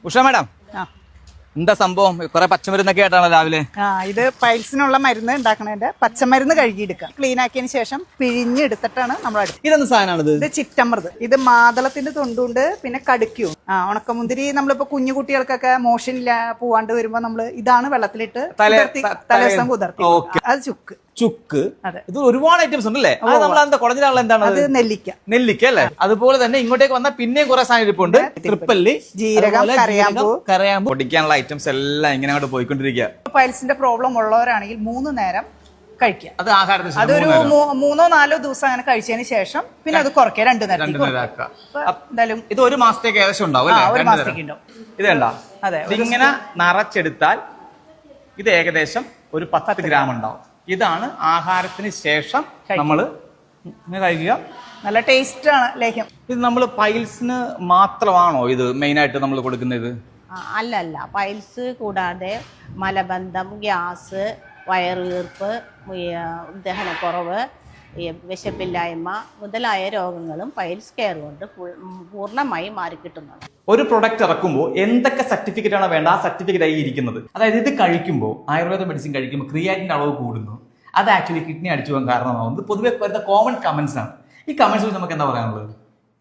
Usha madam എന്താ സംഭവം? കുറെ പച്ചമരുന്നൊക്കെ ആയിട്ടാണ് രാവിലെ. ഇത് പൈൽസിനുള്ള മരുന്ന് ഉണ്ടാക്കണതിന്റെ പച്ചമരുന്ന് കഴുകിയെടുക്കുക. ക്ലീൻ ആക്കിയതിന് ശേഷം പിഴിഞ്ഞെടുത്തിട്ടാണ് നമ്മൾ ഇതെന്ത് സാധനമാണിത്? ഇത് ചിറ്റമൃത്. ഇത് മാതളത്തിന്റെ തൊണ്ടുണ്ട്, പിന്നെ കടുക്കും. ഉണക്കമുന്തിരി നമ്മളിപ്പോ കുഞ്ഞു കുട്ടികൾക്കൊക്കെ മോഷൻ പോവാണ്ട് വരുമ്പോ നമ്മള് ഇതാണ് വെള്ളത്തിലിട്ട് തലേദിവസം കുതിർത്തി. അത് ചുക്ക്. ചുക്ക്. ഇത് ഒരുപാട് ഐറ്റംസ് ഉണ്ടല്ലേ? കുളഞ്ഞിട്ടുള്ള എന്താണ്? അത് നെല്ലിക്ക. നെല്ലിക്ക അല്ലേ? അതുപോലെ തന്നെ ഇങ്ങോട്ടേക്ക് വന്നാൽ പിന്നെയും കുറെ സാധനം ഇരിപ്പുണ്ട്. ട്രിപ്പല്ലി, ജീരകം, കരയാമ്പൂ പൊടിക്കാനുള്ള ഐറ്റംസ് എല്ലാം ഇങ്ങനെ അങ്ങോട്ട് പോയിക്കൊണ്ടിരിക്കുക. പൈൽസിന്റെ പ്രോബ്ലം ഉള്ളവരാണെങ്കിൽ 3 നേരം കഴിക്കുക. അത് ആഹാരത്തിന് അതൊരു 3-4 ദിവസം അങ്ങനെ കഴിച്ചതിന് ശേഷം പിന്നെ അത് കുറയ്ക്കുക. 2 നേരം. എന്തായാലും ഇത് 1 മാസത്തേക്ക് ഏകദേശം ഉണ്ടാവും. 1 മാസത്തേക്ക് ഉണ്ടാവും. ഇതേണ്ട ഇതിങ്ങനെ നിറച്ചെടുത്താൽ ഇത് ഏകദേശം ഒരു 10 ഗ്രാം ഉണ്ടാവും. ഇതാണ് ആഹാരത്തിന് ശേഷം നമ്മള് കഴിക്കുക. നല്ല ടേസ്റ്റ് ആണ് ലേഹ്യം. ഇത് നമ്മൾ പൈൽസിന് മാത്രമാണോ ഇത് മെയിൻ ആയിട്ട് നമ്മൾ കൊടുക്കുന്നത്? അല്ലല്ല, പൈൽസ് കൂടാതെ മലബന്ധം, ഗ്യാസ്, വയറുവീർപ്പ്, ദഹനക്കുറവ്, വിശപ്പില്ലായ്മ മുതലായ രോഗങ്ങളും പൈൽസ് കെയർ കൊണ്ട് പൂർണ്ണമായി മാറിക്കിട്ടുന്നുണ്ട്. ഒരു പ്രൊഡക്റ്റ് ഇറക്കുമ്പോൾ എന്തൊക്കെ സർട്ടിഫിക്കറ്റ് ആണ് വേണ്ട? ആ സർട്ടിഫിക്കറ്റ് ആയി ഇരിക്കുന്നത്. അതായത് ഇത് കഴിക്കുമ്പോൾ, ആയുർവേദ മെഡിസിൻ കഴിക്കുമ്പോൾ ക്രിയാറ്റിന്റെ അളവ് കൂടുന്നു. അത് ആക്ച്വലി കിഡ്നി അടിച്ചു പോകാൻ കാരണമാകുന്നത് പൊതുവെ വരുന്ന കോമൺ കമന്റ്സ് ആണ്. ഈ കമന്റ്സ് വെച്ച് നമുക്ക് എന്താ പറയാനുള്ളത്?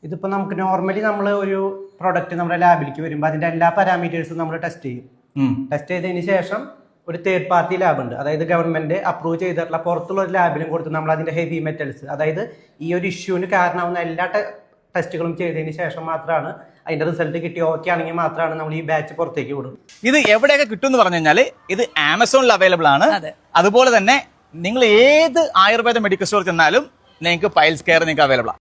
ഇതിപ്പോൾ നമുക്ക് നോർമലി നമ്മൾ ഒരു പ്രൊഡക്റ്റ് നമ്മുടെ ലാബിലേക്ക് വരുമ്പോൾ അതിന്റെ എല്ലാ പാരാമീറ്റേഴ്സും നമ്മൾ ടെസ്റ്റ് ചെയ്യും. ടെസ്റ്റ് ചെയ്തതിന് ശേഷം ഒരു തേർഡ് പാർട്ടി ലാബ് ഉണ്ട്, അതായത് ഗവൺമെന്റ് അപ്രൂവ് ചെയ്തിട്ടുള്ള പുറത്തുള്ള ഒരു ലാബിലും കൊടുത്ത് നമ്മൾ അതിന്റെ ഹെവി മെറ്റൽസ്, അതായത് ഈ ഒരു ഇഷ്യൂവിന് കാരണമാവുന്ന എല്ലാ ടെസ്റ്റുകളും ചെയ്തതിന് ശേഷം മാത്രമാണ് അതിന്റെ റിസൾട്ട് കിട്ടി ഓക്കെ ആണെങ്കിൽ മാത്രമാണ് നമ്മൾ ഈ ബാച്ച് പുറത്തേക്ക് വിടും. ഇത് എവിടെയൊക്കെ കിട്ടും എന്ന് പറഞ്ഞു കഴിഞ്ഞാൽ ഇത് ആമസോണിൽ അവൈലബിൾ ആണ്. അതുപോലെ തന്നെ നിങ്ങൾ ഏത് ആയുർവേദ മെഡിക്കൽ സ്റ്റോർ ചെന്നാലും നിങ്ങൾക്ക് പൈൽസ് കെയർ നിങ്ങൾക്ക് അവൈലബിൾ ആണ്.